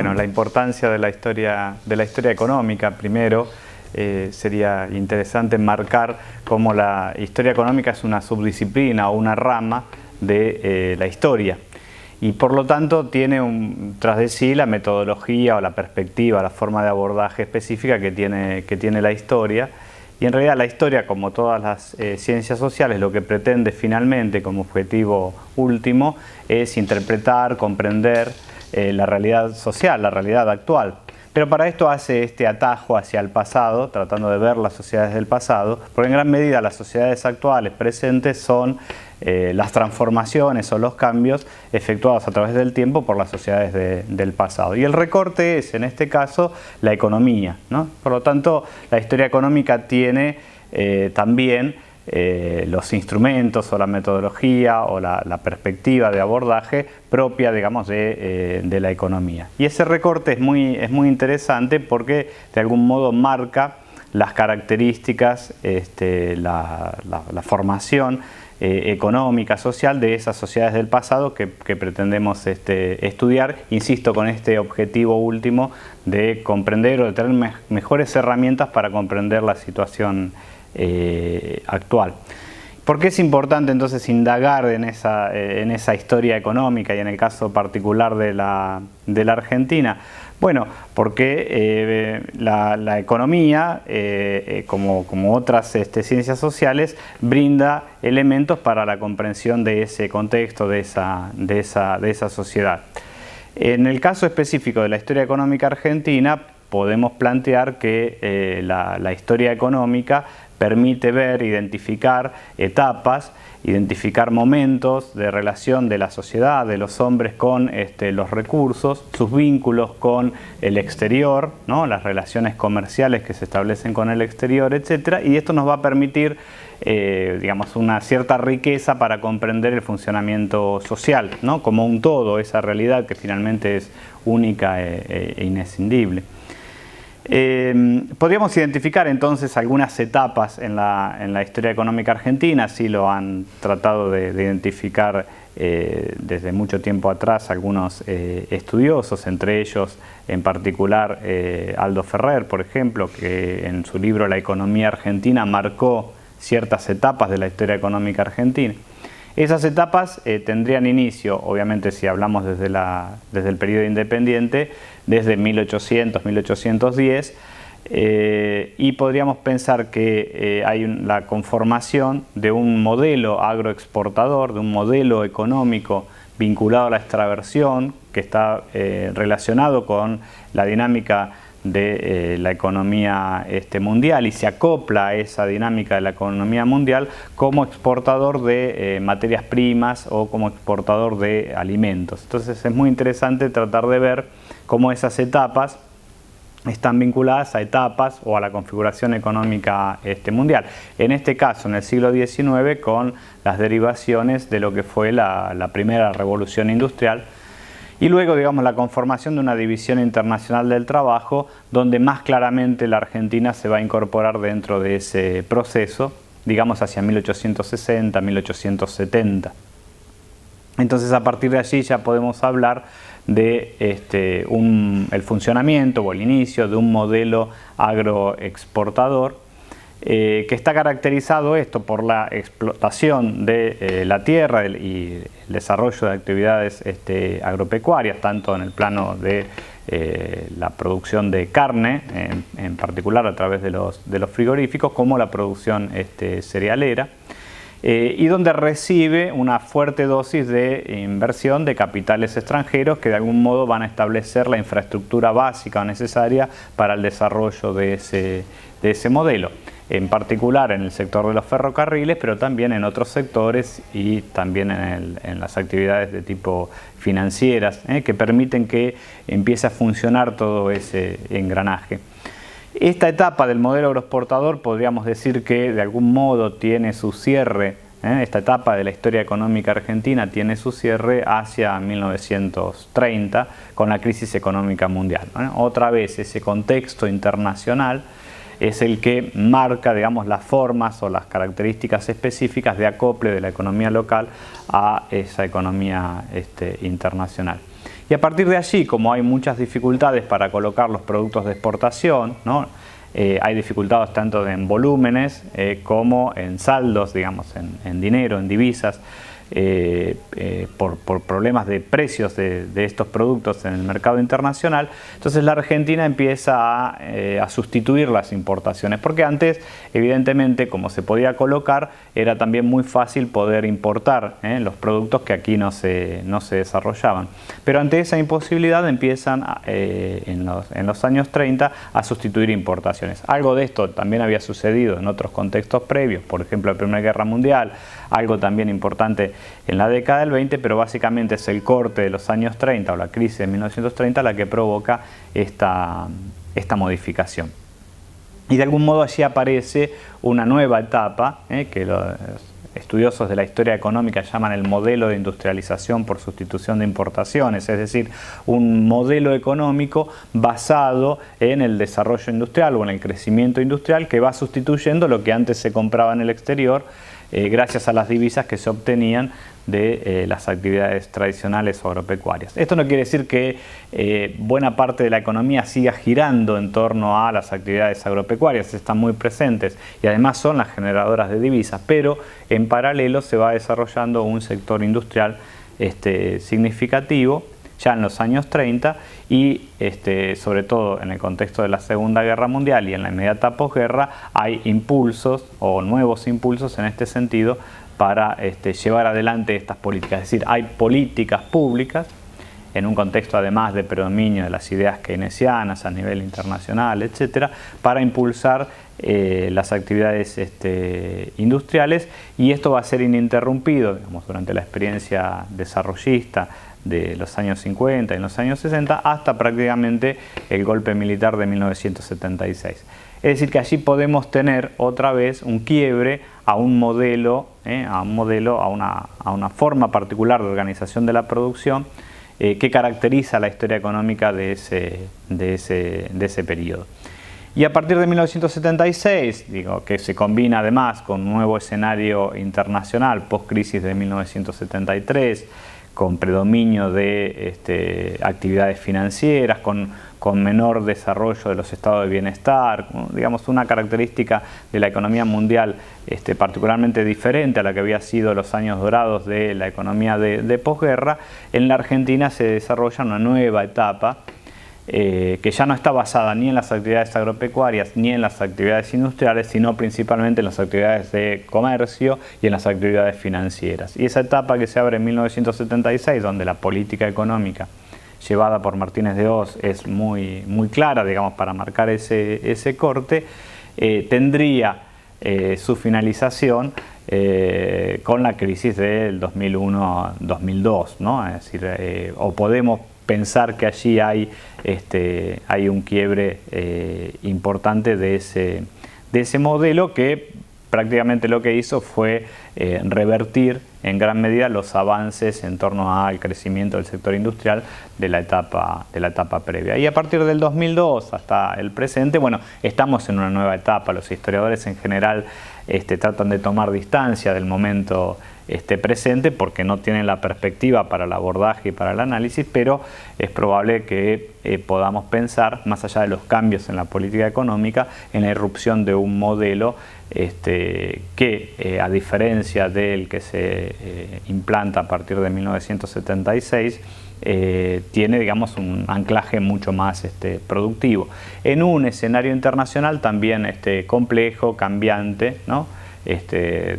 Bueno, la importancia de la historia económica, primero, sería interesante marcar cómo la historia económica es una subdisciplina o una rama de la historia. Y por lo tanto tiene tras de sí la metodología o la perspectiva, la forma de abordaje específica que tiene la historia. Y en realidad la historia, como todas las ciencias sociales, lo que pretende finalmente como objetivo último es interpretar, comprender la realidad social, la realidad actual. Pero para esto hace este atajo hacia el pasado, tratando de ver las sociedades del pasado, porque en gran medida las sociedades actuales presentes son las transformaciones o los cambios efectuados a través del tiempo por las sociedades del pasado. Y el recorte es, en este caso, la economía, ¿no? Por lo tanto, la historia económica tiene también los instrumentos o la metodología o la perspectiva de abordaje propia, digamos, de la economía. Y ese recorte es muy interesante porque de algún modo marca las características, la formación económica, social de esas sociedades del pasado que pretendemos estudiar, insisto, con este objetivo último de comprender o de tener mejores herramientas para comprender la situación actual. ¿Por qué es importante entonces indagar en esa historia económica y en el caso particular de la Argentina? Bueno, porque la economía, como otras ciencias sociales, brinda elementos para la comprensión de ese contexto, de esa sociedad. En el caso específico de la historia económica argentina, podemos plantear que la historia económica permite ver, identificar etapas, identificar momentos de relación de la sociedad, de los hombres con los recursos, sus vínculos con el exterior, ¿no? Las relaciones comerciales que se establecen con el exterior, etc. Y esto nos va a permitir, digamos, una cierta riqueza para comprender el funcionamiento social, ¿no? Como un todo, esa realidad que finalmente es única e inescindible. Podríamos identificar entonces algunas etapas en la historia económica argentina, así lo han tratado de identificar desde mucho tiempo atrás algunos estudiosos, entre ellos en particular Aldo Ferrer, por ejemplo, que en su libro La economía argentina marcó ciertas etapas de la historia económica argentina. Esas etapas tendrían inicio, obviamente si hablamos desde el periodo independiente, desde 1800, 1810, y podríamos pensar que hay la conformación de un modelo agroexportador, de un modelo económico vinculado a la extraversión, que está relacionado con la dinámica de la economía mundial y se acopla a esa dinámica de la economía mundial como exportador de materias primas o como exportador de alimentos. Entonces es muy interesante tratar de ver cómo esas etapas están vinculadas a etapas o a la configuración económica mundial. En este caso, en el siglo XIX, con las derivaciones de lo que fue la primera revolución industrial, y luego, digamos, la conformación de una división internacional del trabajo, donde más claramente la Argentina se va a incorporar dentro de ese proceso, digamos, hacia 1860, 1870. Entonces, a partir de allí ya podemos hablar de el funcionamiento o el inicio de un modelo agroexportador, que está caracterizado por la explotación de la tierra y el desarrollo de actividades agropecuarias, tanto en el plano de la producción de carne, en particular a través de los frigoríficos, como la producción cerealera, y donde recibe una fuerte dosis de inversión de capitales extranjeros que de algún modo van a establecer la infraestructura básica o necesaria para el desarrollo de ese modelo. En particular en el sector de los ferrocarriles, pero también en otros sectores y también en las actividades de tipo financieras, que permiten que empiece a funcionar todo ese engranaje. Esta etapa del modelo agroexportador podríamos decir que de algún modo tiene su cierre, esta etapa de la historia económica argentina tiene su cierre hacia 1930 con la crisis económica mundial. Otra vez ese contexto internacional es el que marca, digamos, las formas o las características específicas de acople de la economía local a esa economía internacional. Y a partir de allí, como hay muchas dificultades para colocar los productos de exportación, ¿no? Hay dificultades tanto en volúmenes como en saldos, digamos, en dinero, en divisas, por problemas de precios de estos productos en el mercado internacional. Entonces la Argentina empieza a sustituir las importaciones, porque antes, evidentemente, como se podía colocar, era también muy fácil poder importar los productos que aquí no se desarrollaban. Pero ante esa imposibilidad empiezan en los años 30 a sustituir importaciones. Algo de esto también había sucedido en otros contextos previos, por ejemplo, la Primera Guerra Mundial, algo también importante en la década del 20, pero básicamente es el corte de los años 30 o la crisis de 1930 la que provoca esta modificación. Y de algún modo allí aparece una nueva etapa que los estudiosos de la historia económica llaman el modelo de industrialización por sustitución de importaciones, es decir, un modelo económico basado en el desarrollo industrial o en el crecimiento industrial que va sustituyendo lo que antes se compraba en el exterior gracias a las divisas que se obtenían de las actividades tradicionales o agropecuarias. Esto no quiere decir que buena parte de la economía siga girando en torno a las actividades agropecuarias, están muy presentes y además son las generadoras de divisas, pero en paralelo se va desarrollando un sector industrial significativo ya en los años 30 y sobre todo en el contexto de la Segunda Guerra Mundial y en la inmediata posguerra hay impulsos o nuevos impulsos en este sentido para llevar adelante estas políticas. Es decir, hay políticas públicas en un contexto además de predominio de las ideas keynesianas a nivel internacional, etcétera, para impulsar las actividades industriales, y esto va a ser ininterrumpido, digamos, durante la experiencia desarrollista de los años 50 y en los años 60 hasta prácticamente el golpe militar de 1976. Es decir, que allí podemos tener otra vez un quiebre a un modelo, a una forma particular de organización de la producción que caracteriza la historia económica de ese periodo. Y a partir de 1976, que se combina además con un nuevo escenario internacional post-crisis de 1973, con predominio de actividades financieras, con menor desarrollo de los estados de bienestar, digamos una característica de la economía mundial particularmente diferente a la que había sido los años dorados de la economía de posguerra. En la Argentina se desarrolla una nueva etapa que ya no está basada ni en las actividades agropecuarias ni en las actividades industriales, sino principalmente en las actividades de comercio y en las actividades financieras. Y esa etapa que se abre en 1976, donde la política económica llevada por Martínez de Hoz es muy clara, digamos, para marcar ese corte, tendría su finalización con la crisis del 2001-2002, ¿no? Es decir, o podemos pensar que allí hay un quiebre importante de ese modelo que prácticamente lo que hizo fue revertir en gran medida los avances en torno al crecimiento del sector industrial de la etapa previa. Y a partir del 2002 hasta el presente, bueno, estamos en una nueva etapa. Los historiadores en general tratan de tomar distancia del momento presente porque no tienen la perspectiva para el abordaje y para el análisis, pero es probable que podamos pensar, más allá de los cambios en la política económica, en la irrupción de un modelo que, a diferencia del que se implanta a partir de 1976, tiene, digamos, un anclaje mucho más productivo. En un escenario internacional también complejo, cambiante, ¿no?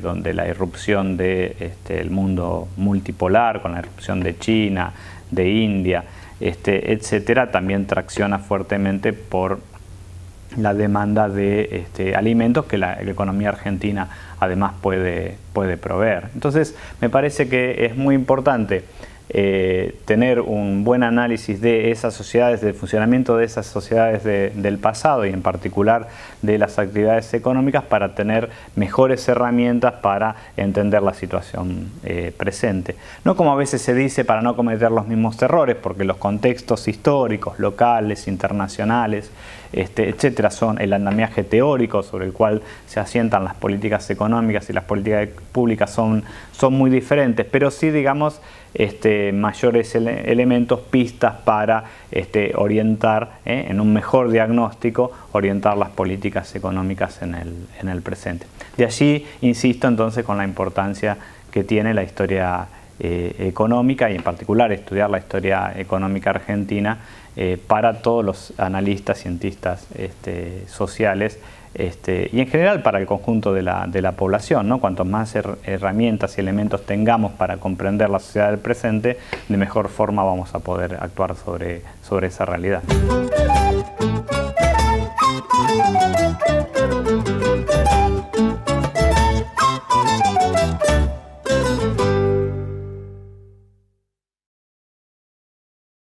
Donde la irrupción del mundo multipolar, con la irrupción de China, de India, etcétera, también tracciona fuertemente por la demanda de alimentos que la economía argentina además puede proveer. Entonces, me parece que es muy importante tener un buen análisis de esas sociedades, del funcionamiento de esas sociedades del pasado y en particular de las actividades económicas para tener mejores herramientas para entender la situación presente. No como a veces se dice para no cometer los mismos errores, porque los contextos históricos, locales, internacionales, etcétera, son el andamiaje teórico sobre el cual se asientan las políticas económicas y las políticas públicas son muy diferentes, pero sí, digamos, mayores elementos, pistas para orientar, en un mejor diagnóstico, orientar las políticas económicas en el presente. De allí, insisto entonces con la importancia que tiene la historia económica y en particular estudiar la historia económica argentina para todos los analistas, cientistas sociales y en general para el conjunto de la población, ¿no? Cuanto más herramientas y elementos tengamos para comprender la sociedad del presente, de mejor forma vamos a poder actuar sobre esa realidad.